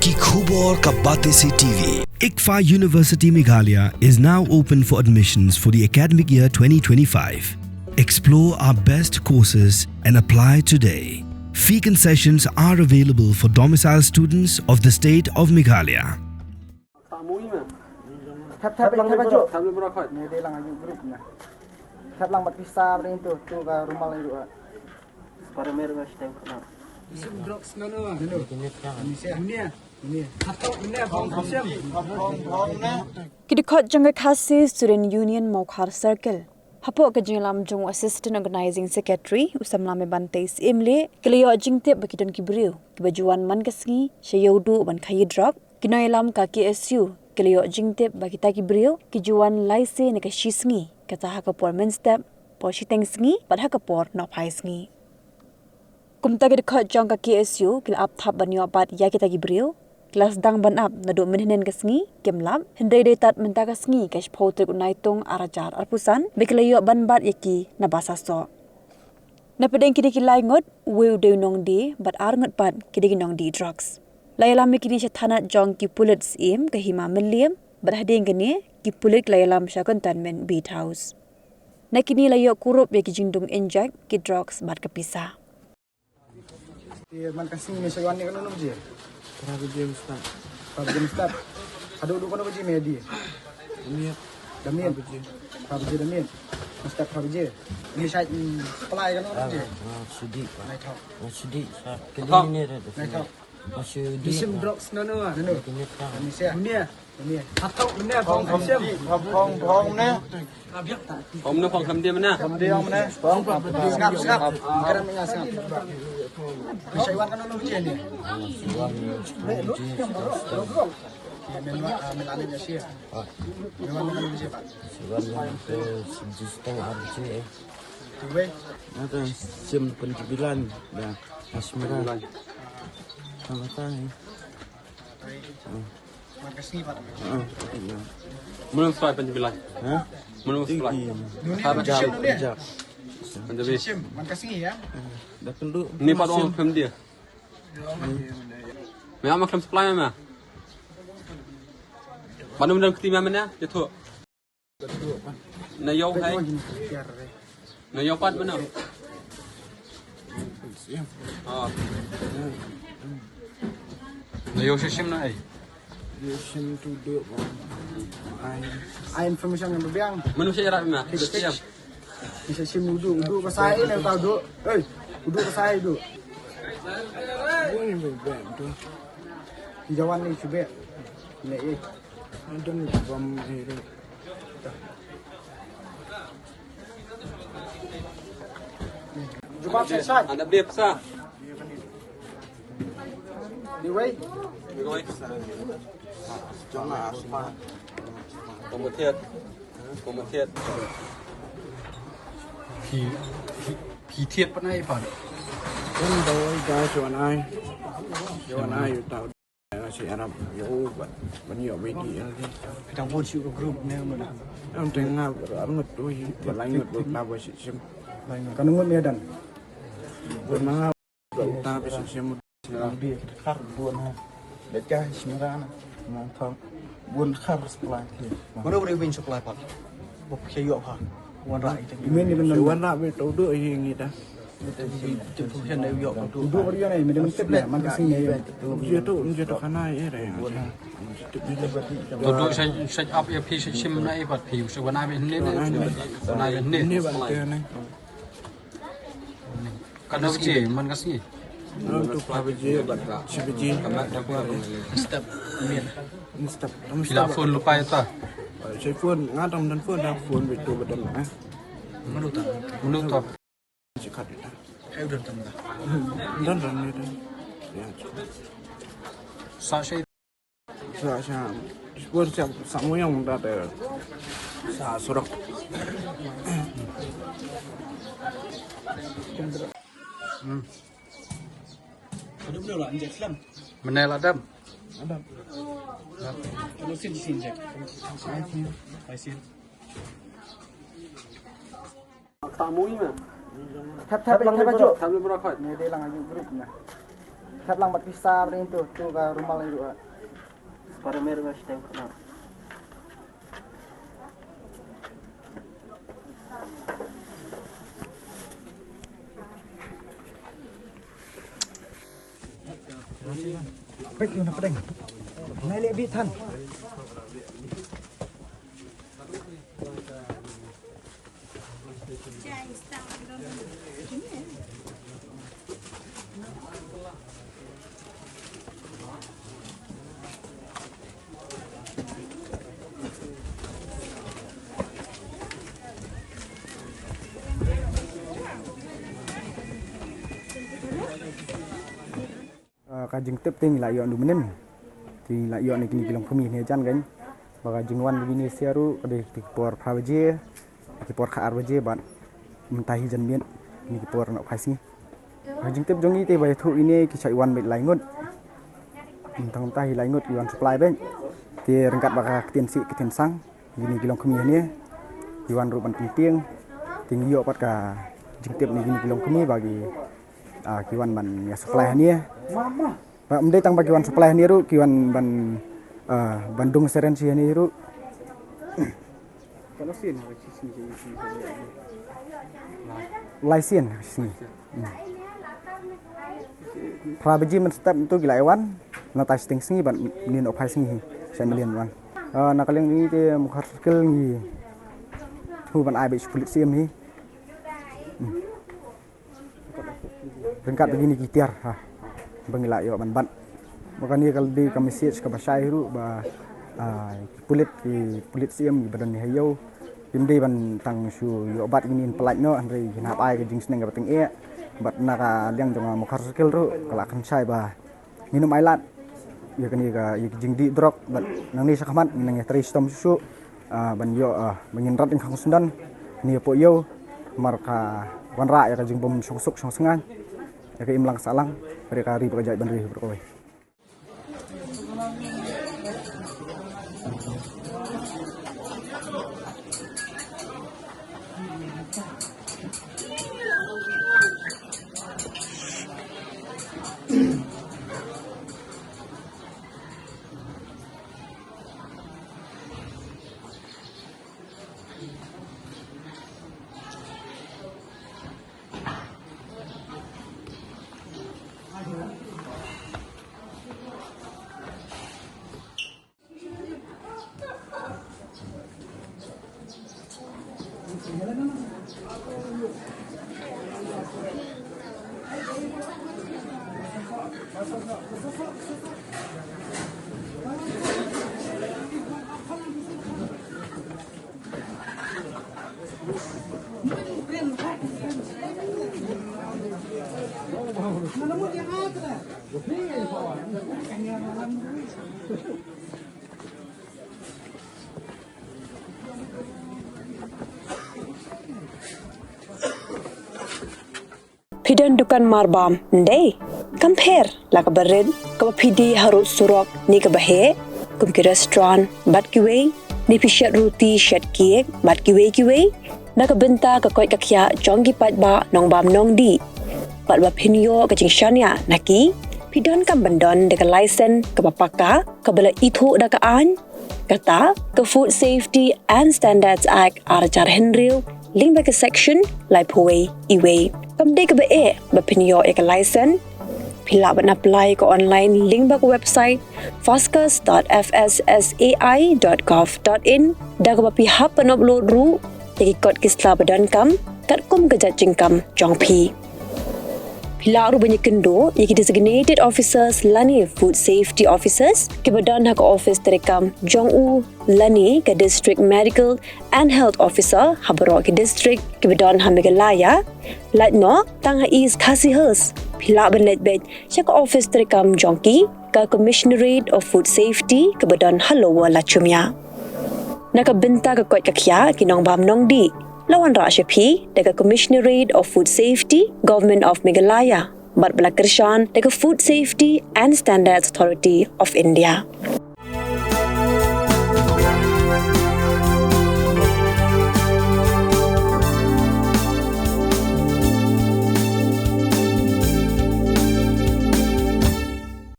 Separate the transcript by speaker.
Speaker 1: की खूब और कब्बाते से TV.
Speaker 2: ICFA University Meghalaya is now open for admissions for the academic year 2025. Explore our best courses and apply today. Fee concessions are available for domicile students of the state of Meghalaya.
Speaker 3: Tap lang baju. Tap lang berapa? Ni dia lang aja grupnya. Tap lang berpisah beri itu tu ke rumah lain dua. Para mereka sedang kenal. Sim drugs nono. Ini. Atau ini pom na.
Speaker 4: Kidikot jangka khasi Student Union Mokhar Circle. Hapo ke jinglam jung Assistant Organizing Secretary usamla me bantai simle kelio jingte bakiton kibriu kibajuan man kasngi shayaudu ban khayi drug kinailam ka KSU kelio jingte bakita kibriu kijuan laise ne ka shisngi kata hakapor men step por shitengsngi pad hakapor no phaisngi kumta kidikot jangka KSU kil ap thap banyo pat ya kita kibriu kelas dang ban up na do menhen kasngi kemlap hendai detat menta kasngi kash photre unaitung arajar arpusan beklayo ban bat yaki na basaso na pedeng kidi kilai ngot weu de nong di bat ar ngot pat kidi nong di drugs layalam kidi chathana jong ki pullets im ka hima milliam bat hadeng gane ki pullet layalam shakon tanmen beat house na kini layo kurup yaki jingdung inject ki drugs bat kapisa
Speaker 3: Man kasih ni sewan ni kan nono je. Prabu Ustaz. Ada dulu kan baju medi. Damian. Prabu Damian. Ustaz Prabu. Ni saya supply kan nono je.
Speaker 5: Sudi. Sudi.
Speaker 3: Kelini ni ada.
Speaker 5: Masih
Speaker 3: Sim drugs nono. Ini saya. Ini. Atau ini pom sim. Pom ni.
Speaker 6: Pom ni pom kam dia mana?
Speaker 3: Kam dia mana? Pom. Sengap. Kerana menyasap. Saya wan kan nono je ni. Melalui Asia. Memang melalui Asia Pak.
Speaker 5: Sewan sejusteng RC.
Speaker 3: Tuwe.
Speaker 5: Ada sim penjubilan dah asmara. Sama tadi.
Speaker 3: Makasih Pak.
Speaker 6: Menurut saya penjualan.
Speaker 5: Hah?
Speaker 6: Menurut saya.
Speaker 3: Apa sim dia?
Speaker 6: Penjualan.
Speaker 3: Sim, makasih ya.
Speaker 5: Dah penduk.
Speaker 6: Ni pada orang film dia. Memang maklum supply mana? Mana benda ketimah mana? Dia tu. Nayau hai. Nayau pat mana? Ah. Nayau sesim na ai.
Speaker 5: Sim tu duk.
Speaker 3: Ai information yang berbiang.
Speaker 6: Mana saya rak mana? Siap.
Speaker 3: Bisa sim duduk ke saya ni tahu duduk. Duduk ke saya duduk.
Speaker 5: Ini berbeza tu.
Speaker 3: Di Jawan ni cuba. Ni
Speaker 5: Ada ni bom hero.
Speaker 3: Jumpa saya.
Speaker 6: Anda beli apa?
Speaker 3: Di way.
Speaker 6: Rồi.
Speaker 5: Cuma asma.
Speaker 6: Công một thiệt.
Speaker 3: Pi thiệt bên này phải.
Speaker 5: Kan doi dah cuan ai tahu. Si Arab yo banyak media ni.
Speaker 3: Kita pun siu grup ni mana.
Speaker 5: Am tengah am tu berlanjut berapa sim.
Speaker 3: Kan ngut Medan.
Speaker 5: Bermana tapi sim
Speaker 3: Lebih khar buan ha. Dekat Semarang.
Speaker 5: mantap. Bun khar sekolah ni.
Speaker 3: Mana boleh win supply Pak? Bok saya ha. Wan rai tu. Ini ni
Speaker 5: Si warna betul tu ini dah.
Speaker 3: Distribution dari yok tu. Duduk dia ni, macam step lah, mana sini ya.
Speaker 5: Dia tu kana era.
Speaker 6: Duduk set up ya pi sim na ai pat pi sewana be ni na ni.
Speaker 5: Ini bantu ni.
Speaker 6: Kan dah je man kasih.
Speaker 5: Untuk PUBG, CBG,
Speaker 6: Step min.
Speaker 5: step.
Speaker 6: Bila phone lupa ya ta.
Speaker 5: Saya phone ngadam dan phone dah phone betul betul ah.
Speaker 6: Menurut tu.
Speaker 5: Cekat dah.
Speaker 3: Saya dah tahu dah.
Speaker 5: Dan ni dah. Ya.
Speaker 6: Sa
Speaker 5: Saya phone siap semua yang dah ada. Sa surat.
Speaker 3: Ada berapa anjek lam?
Speaker 6: Menel adam.
Speaker 5: Ada.
Speaker 3: Kalau sini je. Aisin. Tamu ni mah. Tap lang baju. Ni dia lang aja grupnya. Kat lang matpisa rin tu ke rumah lang juga.
Speaker 7: Para meron nga siya ko na.
Speaker 3: Baik yun na pedeng. Naili bitan. Kajing tip ting la yo ndu menen ti la yo ni kini kilong kemi ni jan kan ba kajing wan bini siaru kade ti por prawaje ti por khaar waje ban mentahi jan mien ni ki por nak phaisi kajing tip jongi te ba thu ini ki chai wan mit lai ngut tang tahi lai ngut wan supply ben ti rengkat ba tien si ki tien sang ni kilong kemi ni ti wan ru ban penting ting yo pat ka jing tip ni kini kilong kemi bagi kiwan ban ya supply ni Pak mendai tang bagi kiwan supply ni ru kiwan ban Bandung serensi ni ru kalau sin laisin sini prabeji men step tu gila ewan na testing singi ban nin opai singi saya melian wan nakaleng ni te mukhar skill ni tu ban ai be kulit sim ni Rengkat begini kitiar bangila yo ban makanya kalau di komisi ke bahasa itu bah pulit siam badan ni hayau pimde ban tang su yo bat ini pelaj no andre hinap ai ke jing seneng ke penting bat naka liang jong mokar skill ru kalau akan sai bah minum air lat ya kini ke jing di drop bat nang ni sakamat nang teri stom susu ban yo bangin rat ing kang sundan ni po yo marka wanra ya ke jing bom sungsuk sungsengan ya ke imlang salang mereka ri berjaya bandri berkoi
Speaker 8: Pidan dukan marbam ndai compare la ka bered ka pidi harut surok ni ka bahe kum ki restaurant bat ki wei ni pishat roti shat kiek bat ki wei na ka benta ka koi ka khya jongi pat ba nong bam nong di pat ba pinyo ka jing shania naki pidan kam bandon de ka license ka papaka ka bala ithu da ka an kata ka Food Safety and Standards Act arjar henriu link ba ka section lai phoi iwei Kamde ke ba pinyo ek license pila ban apply ko online link ba ko website foscas.fssai.gov.in da ko pi hap an upload ru teki kod kisla badan kam kat kum ke jajing kam jongpi pila ru banyak kendo yaki designated officers lani food safety officers ke badan hak office terekam jongu lani ke district medical and health officer habaro ke district ke badan hamegalaya latno tang is khasihers pila ban letbet chak office terekam jongki ka commissionerate of food safety ke badan halowa lachumya nakabenta ka kot kakya kinong bam nong di lawan ra shapi daga commissionerate of food safety government of Meghalaya bat bala kirshan daga food safety and standards authority of India